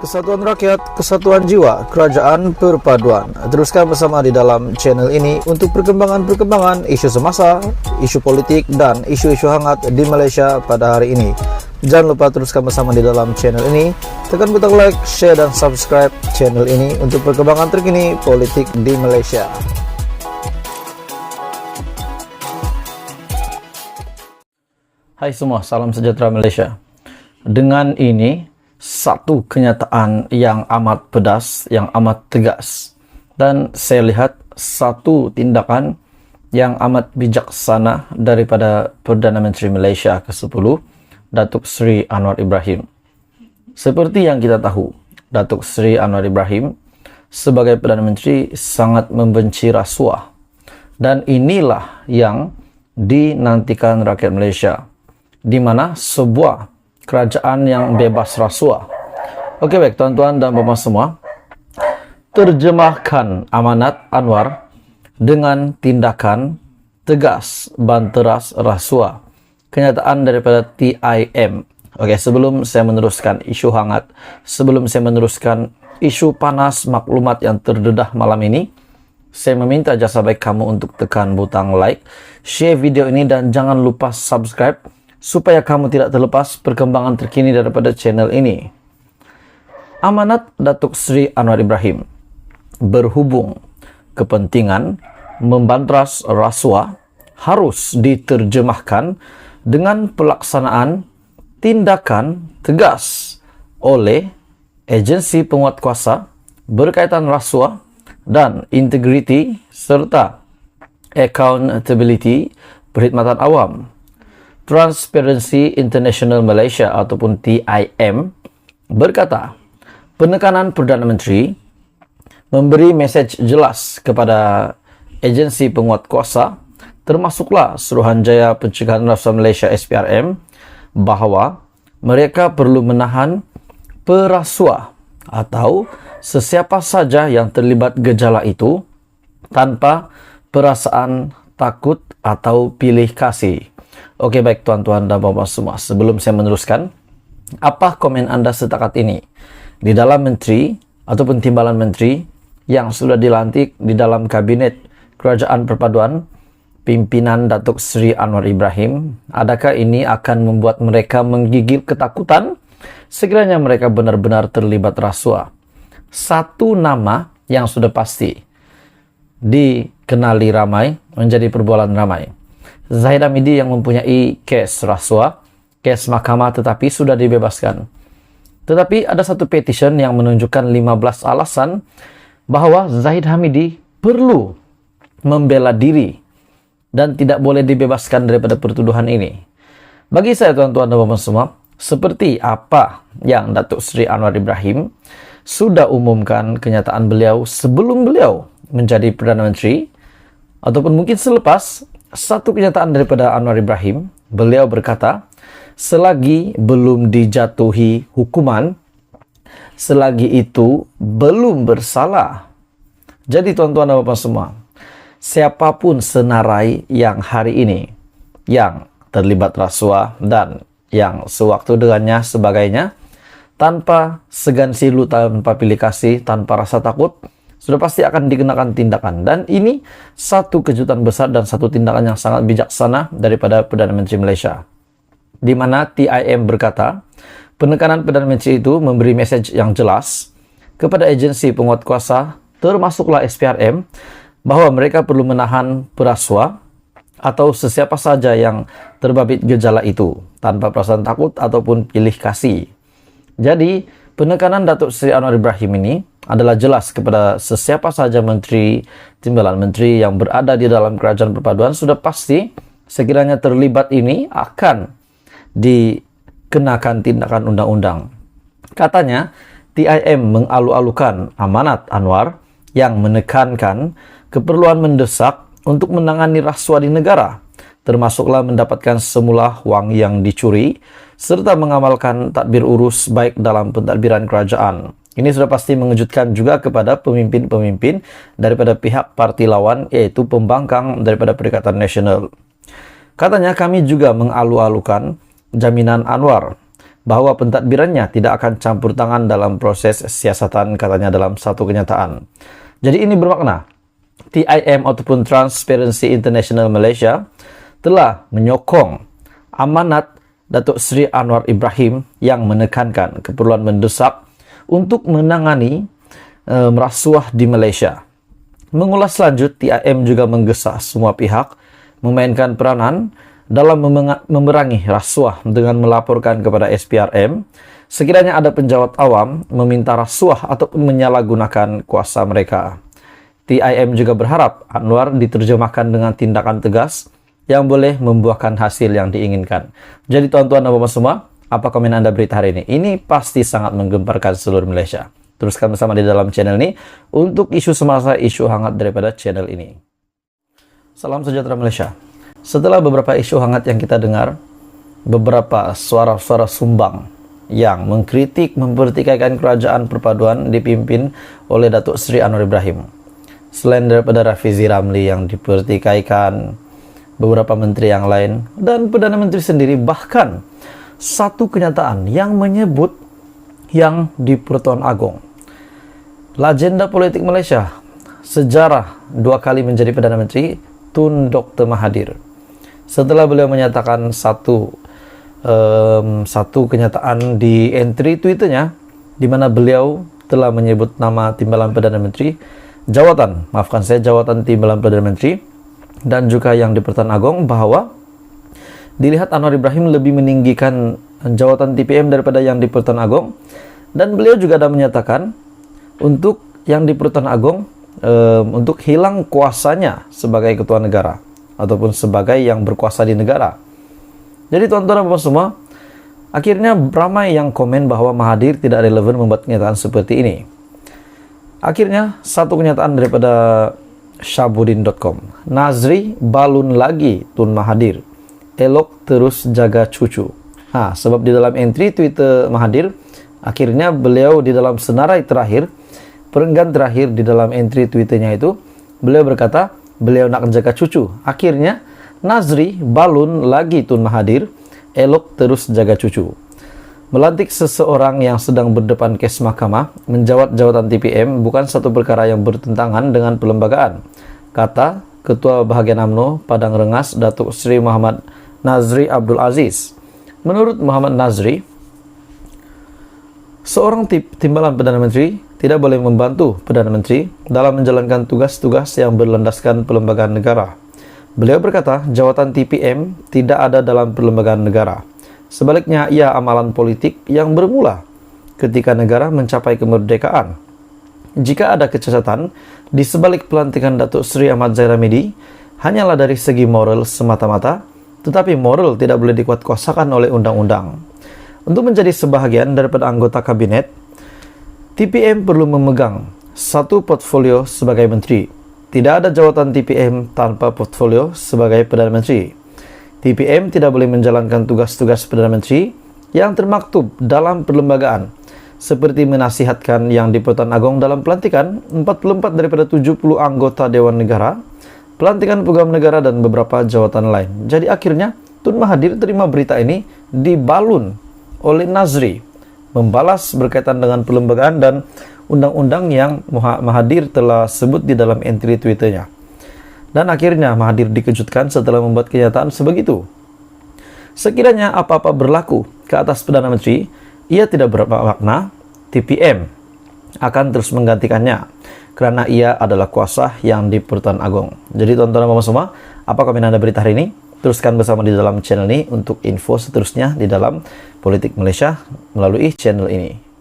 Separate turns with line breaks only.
Kesatuan rakyat, kesatuan jiwa, kerajaan perpaduan. Teruskan bersama di dalam channel ini untuk perkembangan-perkembangan isu semasa, isu politik, dan isu-isu hangat di Malaysia pada hari ini. Jangan lupa teruskan bersama di dalam channel ini. Tekan butang like, share, dan subscribe channel ini untuk perkembangan terkini politik di Malaysia. Hai semua, salam sejahtera Malaysia. Dengan ini, satu kenyataan yang amat pedas, yang amat tegas. Dan saya lihat satu tindakan yang amat bijaksana daripada Perdana Menteri Malaysia ke-10, Datuk Seri Anwar Ibrahim. Seperti yang kita tahu, Datuk Seri Anwar Ibrahim sebagai Perdana Menteri sangat membenci rasuah. Dan inilah yang dinantikan rakyat Malaysia, di mana sebuah kerajaan yang bebas rasuah. Oke, baik tuan-tuan dan puan semua, terjemahkan amanat Anwar dengan tindakan tegas banteras rasuah. Kenyataan daripada TIM. Oke, sebelum saya meneruskan isu hangat, sebelum saya meneruskan isu panas maklumat yang terdedah malam ini, saya meminta jasa baik kamu untuk tekan butang like, share video ini, dan jangan lupa subscribe supaya kamu tidak terlepas perkembangan terkini daripada channel ini. Amanat Datuk Seri Anwar Ibrahim berhubung kepentingan membanteras rasuah harus diterjemahkan dengan pelaksanaan tindakan tegas oleh agensi penguatkuasa berkaitan rasuah dan integriti serta accountability perkhidmatan awam. Transparency International Malaysia ataupun TIM berkata, penekanan Perdana Menteri memberi mesej jelas kepada agensi penguatkuasa termasuklah Suruhanjaya Pencegahan Rasuah Malaysia SPRM bahawa mereka perlu menahan perasuah atau sesiapa saja yang terlibat gejala itu tanpa perasaan takut atau pilih kasih. Oke, baik tuan-tuan dan puan semua, sebelum saya meneruskan, apa komen anda setakat ini? Di dalam menteri ataupun timbalan menteri yang sudah dilantik di dalam kabinet kerajaan perpaduan pimpinan Datuk Seri Anwar Ibrahim, adakah ini akan membuat mereka menggigil ketakutan sekiranya mereka benar-benar terlibat rasuah? Satu nama yang sudah pasti dikenali ramai, menjadi perbualan ramai. Zahid Hamidi yang mempunyai kes rasuah, kes mahkamah, tetapi sudah dibebaskan. Tetapi ada satu petition yang menunjukkan 15 alasan bahawa Zahid Hamidi perlu membela diri dan tidak boleh dibebaskan daripada pertuduhan ini. Bagi saya tuan-tuan dan puan semua, seperti apa yang Datuk Seri Anwar Ibrahim sudah umumkan kenyataan beliau sebelum beliau menjadi Perdana Menteri, ataupun mungkin selepas, satu kenyataan daripada Anwar Ibrahim, beliau berkata, selagi belum dijatuhi hukuman, selagi itu belum bersalah. Jadi tuan-tuan dan puan semua, siapapun senarai yang hari ini yang terlibat rasuah dan yang sewaktu dengannya sebagainya, tanpa segan silu, tanpa pilih kasih, tanpa rasa takut, sudah pasti akan dikenakan tindakan. Dan ini satu kejutan besar dan satu tindakan yang sangat bijaksana daripada Perdana Menteri Malaysia, di mana TIM berkata, penekanan Perdana Menteri itu memberi mesej yang jelas kepada agensi penguatkuasa termasuklah SPRM bahawa mereka perlu menahan perasuah atau sesiapa saja yang terbabit gejala itu tanpa perasaan takut ataupun pilih kasih. Jadi penekanan Datuk Seri Anwar Ibrahim ini adalah jelas kepada sesiapa saja menteri, timbalan menteri yang berada di dalam kerajaan perpaduan, sudah pasti sekiranya terlibat ini akan dikenakan tindakan undang-undang. Katanya, TIM mengalu-alukan amanat Anwar yang menekankan keperluan mendesak untuk menangani rasuah di negara, termasuklah mendapatkan semula wang yang dicuri, serta mengamalkan tadbir urus baik dalam pentadbiran kerajaan. Ini sudah pasti mengejutkan juga kepada pemimpin-pemimpin daripada pihak parti lawan, yaitu pembangkang daripada Perikatan Nasional. Katanya, kami juga mengalu-alukan jaminan Anwar bahwa pentadbirannya tidak akan campur tangan dalam proses siasatan, katanya dalam satu kenyataan. Jadi ini bermakna TIM ataupun Transparency International Malaysia telah menyokong amanat Datuk Seri Anwar Ibrahim yang menekankan keperluan mendesak untuk menangani merasuah di Malaysia. Mengulas lanjut, TIM juga menggesa semua pihak memainkan peranan dalam memerangi rasuah dengan melaporkan kepada SPRM sekiranya ada penjawat awam meminta rasuah ataupun menyalahgunakan kuasa mereka. TIM juga berharap Anwar diterjemahkan dengan tindakan tegas yang boleh membuahkan hasil yang diinginkan. Jadi tuan-tuan dan puan semua, apa komen Anda berita hari ini? Ini pasti sangat menggemparkan seluruh Malaysia. Teruskan bersama di dalam channel ini untuk isu semasa, isu hangat daripada channel ini. Salam sejahtera Malaysia. Setelah beberapa isu hangat yang kita dengar, beberapa suara-suara sumbang yang mengkritik, mempertikaikan kerajaan perpaduan dipimpin oleh Datuk Seri Anwar Ibrahim. Selain daripada Rafizi Ramli yang dipertikaikan, beberapa menteri yang lain, dan Perdana Menteri sendiri, bahkan satu kenyataan yang menyebut yang di Pertuan Agong. Legenda politik Malaysia, sejarah 2 kali menjadi Perdana Menteri, Tun Dr. Mahathir. Setelah beliau menyatakan satu kenyataan di entry Twitternya, di mana beliau telah menyebut nama timbalan Perdana Menteri, jawatan timbalan Perdana Menteri, dan juga yang di Pertuan Agong, bahwa dilihat Anwar Ibrahim lebih meninggikan jawatan TPM daripada yang di Pertuan Agong, dan beliau juga ada menyatakan untuk yang di Pertuan Agong untuk hilang kuasanya sebagai ketua negara ataupun sebagai yang berkuasa di negara. Jadi tuan-tuan dan puan semua, akhirnya ramai yang komen bahwa Mahathir tidak relevan membuat kenyataan seperti ini. Akhirnya satu kenyataan daripada Shabudin.com. Nazri balun lagi Tun Mahathir, elok terus jaga cucu. Sebab di dalam entry Twitter Mahathir, akhirnya beliau di dalam senarai terakhir, perenggan terakhir di dalam entry Twitternya itu, beliau berkata beliau nak jaga cucu. Akhirnya Nazri balun lagi Tun Mahathir, elok terus jaga cucu. Melantik seseorang yang sedang berdepan kes mahkamah menjawat jawatan TPM bukan satu perkara yang bertentangan dengan perlembagaan, kata Ketua Bahagian UMNO Padang Rengas Datuk Seri Muhammad Nazri Abdul Aziz. Menurut Muhammad Nazri, seorang timbalan Perdana Menteri tidak boleh membantu Perdana Menteri dalam menjalankan tugas-tugas yang berlandaskan perlembagaan negara. Beliau berkata, jawatan TPM tidak ada dalam perlembagaan negara. Sebaliknya, ia amalan politik yang bermula ketika negara mencapai kemerdekaan. Jika ada kecacatan di sebalik pelantikan Datuk Seri Ahmad Zahid Hamidi, hanyalah dari segi moral semata-mata, tetapi moral tidak boleh dikuatkuasakan oleh undang-undang. Untuk menjadi sebahagian daripada anggota kabinet, TPM perlu memegang satu portfolio sebagai menteri. Tidak ada jawatan TPM tanpa portfolio sebagai Perdana Menteri. TPM tidak boleh menjalankan tugas-tugas Perdana Menteri yang termaktub dalam perlembagaan, seperti menasihatkan yang di Pertuan Agong dalam pelantikan 44 daripada 70 anggota Dewan Negara, pelantikan pegawai negara, dan beberapa jawatan lain. Jadi akhirnya Tun Mahathir terima berita ini dibalun oleh Nazri, membalas berkaitan dengan perlembagaan dan undang-undang yang Mahathir telah sebut di dalam entry Twitternya. Dan akhirnya Mahathir dikejutkan setelah membuat kenyataan sebegitu. Sekiranya apa-apa berlaku ke atas Perdana Menteri, ia tidak bermakna TPM akan terus menggantikannya, kerana ia adalah kuasa yang di Pertuan Agong. Jadi tuan-tuan dan puan semua, apa komen Anda berita hari ini? Teruskan bersama di dalam channel ini untuk info seterusnya di dalam politik Malaysia melalui channel ini.